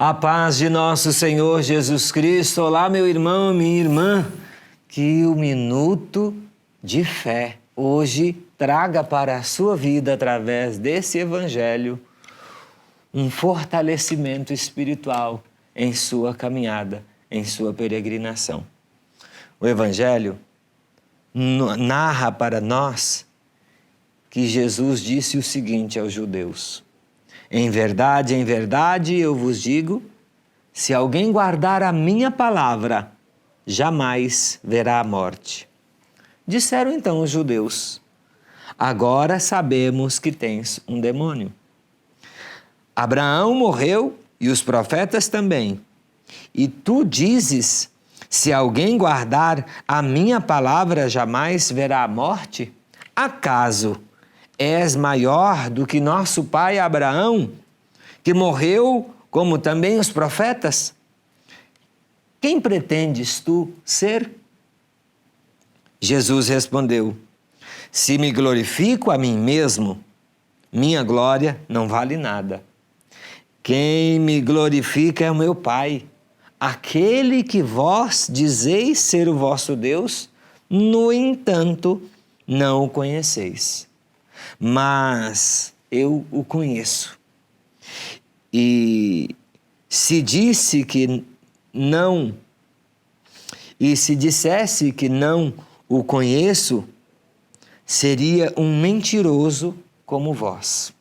A paz de nosso Senhor Jesus Cristo. Olá, meu irmão, minha irmã. Que o minuto de fé hoje traga para a sua vida, através desse Evangelho, um fortalecimento espiritual em sua caminhada, em sua peregrinação. O Evangelho narra para nós que Jesus disse o seguinte aos judeus: em verdade, eu vos digo, se alguém guardar a minha palavra, jamais verá a morte. Disseram então os judeus: agora sabemos que tens um demônio. Abraão morreu e os profetas também. E tu dizes, se alguém guardar a minha palavra, jamais verá a morte? Acaso és maior do que nosso pai Abraão, que morreu como também os profetas? Quem pretendes tu ser? Jesus respondeu: se me glorifico a mim mesmo, minha glória não vale nada. Quem me glorifica é o meu Pai, aquele que vós dizeis ser o vosso Deus, no entanto, não o conheceis. Mas eu o conheço. E se dissesse que não o conheço, seria um mentiroso como vós.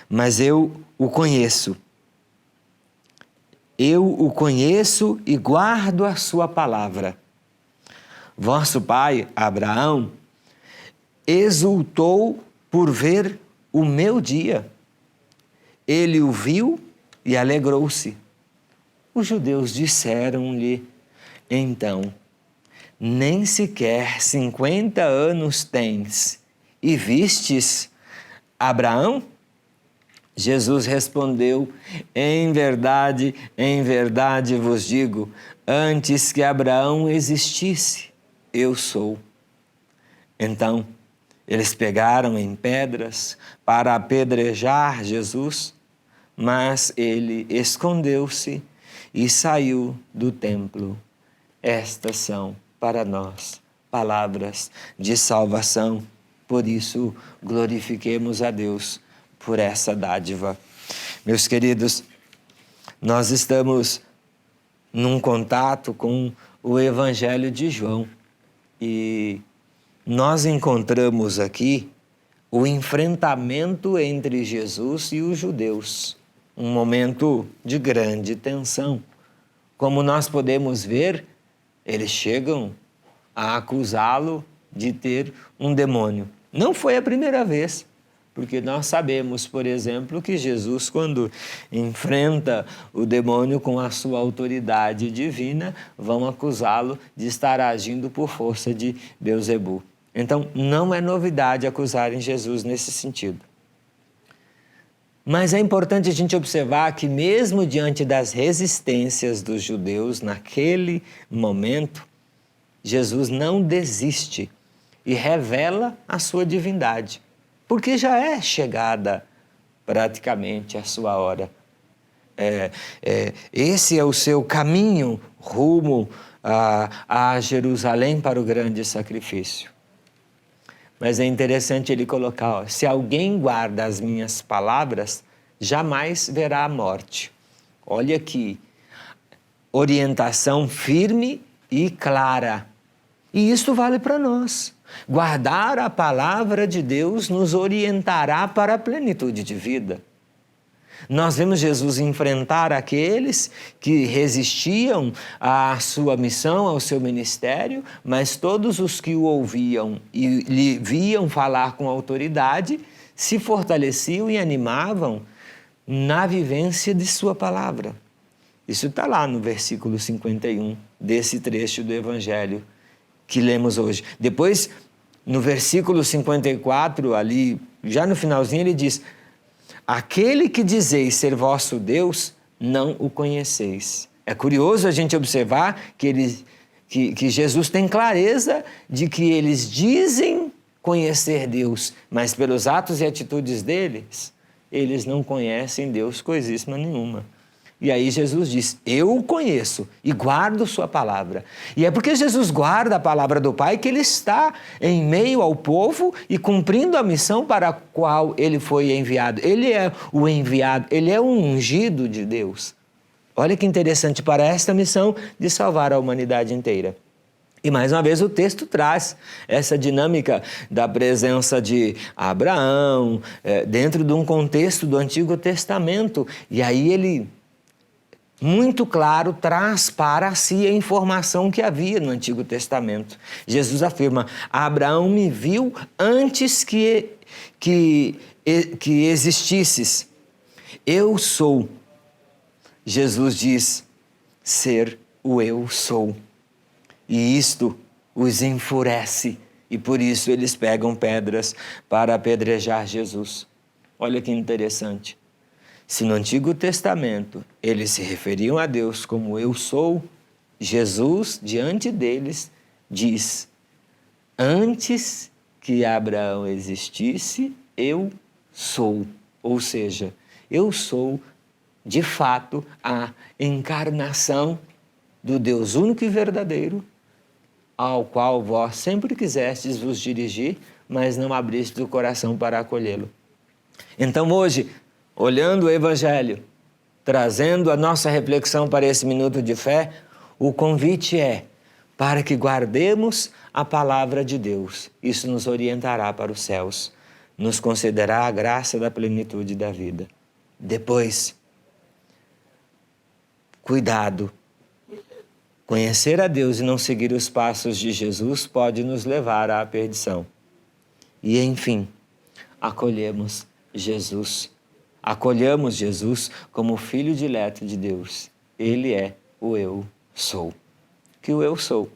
Mas eu o conheço. Eu o conheço e guardo a sua palavra. Vosso pai, Abraão, exultou por ver o meu dia. Ele o viu e alegrou-se. Os judeus disseram-lhe então: nem sequer 50 anos tens e vistes Abraão? Jesus respondeu: em verdade vos digo, antes que Abraão existisse, eu sou. Então, eles pegaram em pedras para apedrejar Jesus, mas ele escondeu-se e saiu do templo. Estas são para nós palavras de salvação. Por isso, glorifiquemos a Deus por essa dádiva. Meus queridos, nós estamos num contato com o Evangelho de João e nós encontramos aqui o enfrentamento entre Jesus e os judeus, um momento de grande tensão. Como nós podemos ver, eles chegam a acusá-lo de ter um demônio. Não foi a primeira vez, porque nós sabemos, por exemplo, que Jesus, quando enfrenta o demônio com a sua autoridade divina, vão acusá-lo de estar agindo por força de Beelzebul. Então, não é novidade acusarem Jesus nesse sentido. Mas é importante a gente observar que mesmo diante das resistências dos judeus naquele momento, Jesus não desiste e revela a sua divindade, porque já é chegada praticamente a sua hora. Esse é o seu caminho rumo a Jerusalém para o grande sacrifício. Mas é interessante ele colocar: se alguém guarda as minhas palavras, jamais verá a morte. Olha aqui, orientação firme e clara. E isso vale para nós. Guardar a palavra de Deus nos orientará para a plenitude de vida. Nós vemos Jesus enfrentar aqueles que resistiam à sua missão, ao seu ministério, mas todos os que o ouviam e lhe viam falar com autoridade se fortaleciam e animavam na vivência de sua palavra. Isso está lá no versículo 51 desse trecho do Evangelho que lemos hoje. Depois, no versículo 54, ali, já no finalzinho, ele diz: aquele que dizeis ser vosso Deus, não o conheceis. É curioso a gente observar que Jesus tem clareza de que eles dizem conhecer Deus, mas pelos atos e atitudes deles, eles não conhecem Deus coisíssima nenhuma. E aí Jesus diz, eu o conheço e guardo sua palavra. E é porque Jesus guarda a palavra do Pai que ele está em meio ao povo e cumprindo a missão para a qual ele foi enviado. Ele é o enviado, ele é o ungido de Deus. Olha que interessante para esta missão de salvar a humanidade inteira. E mais uma vez o texto traz essa dinâmica da presença de Abraão dentro de um contexto do Antigo Testamento. E aí ele, muito claro, traz para si a informação que havia no Antigo Testamento. Jesus afirma, Abraão me viu antes que existisses. Eu sou. Jesus diz ser o eu sou. E isto os enfurece e por isso eles pegam pedras para apedrejar Jesus. Olha que interessante. Se no Antigo Testamento eles se referiam a Deus como eu sou, Jesus, diante deles, diz, antes que Abraão existisse, eu sou. Ou seja, eu sou de fato a encarnação do Deus único e verdadeiro, ao qual vós sempre quisestes vos dirigir, mas não abristes o coração para acolhê-lo. Então hoje, olhando o Evangelho, trazendo a nossa reflexão para esse minuto de fé, o convite é para que guardemos a palavra de Deus. Isso nos orientará para os céus, nos concederá a graça da plenitude da vida. Depois, cuidado. Conhecer a Deus e não seguir os passos de Jesus pode nos levar à perdição. E, enfim, acolhemos Jesus. Acolhamos Jesus como Filho dileto de Deus. Ele é o eu sou. Que o eu sou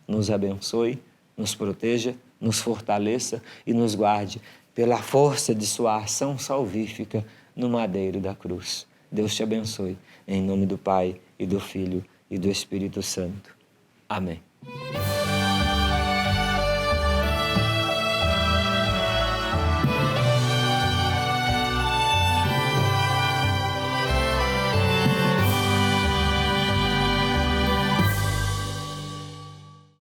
nos abençoe, nos proteja, nos fortaleça e nos guarde pela força de sua ação salvífica no madeiro da cruz. Deus te abençoe. Em nome do Pai, e do Filho, e do Espírito Santo. Amém.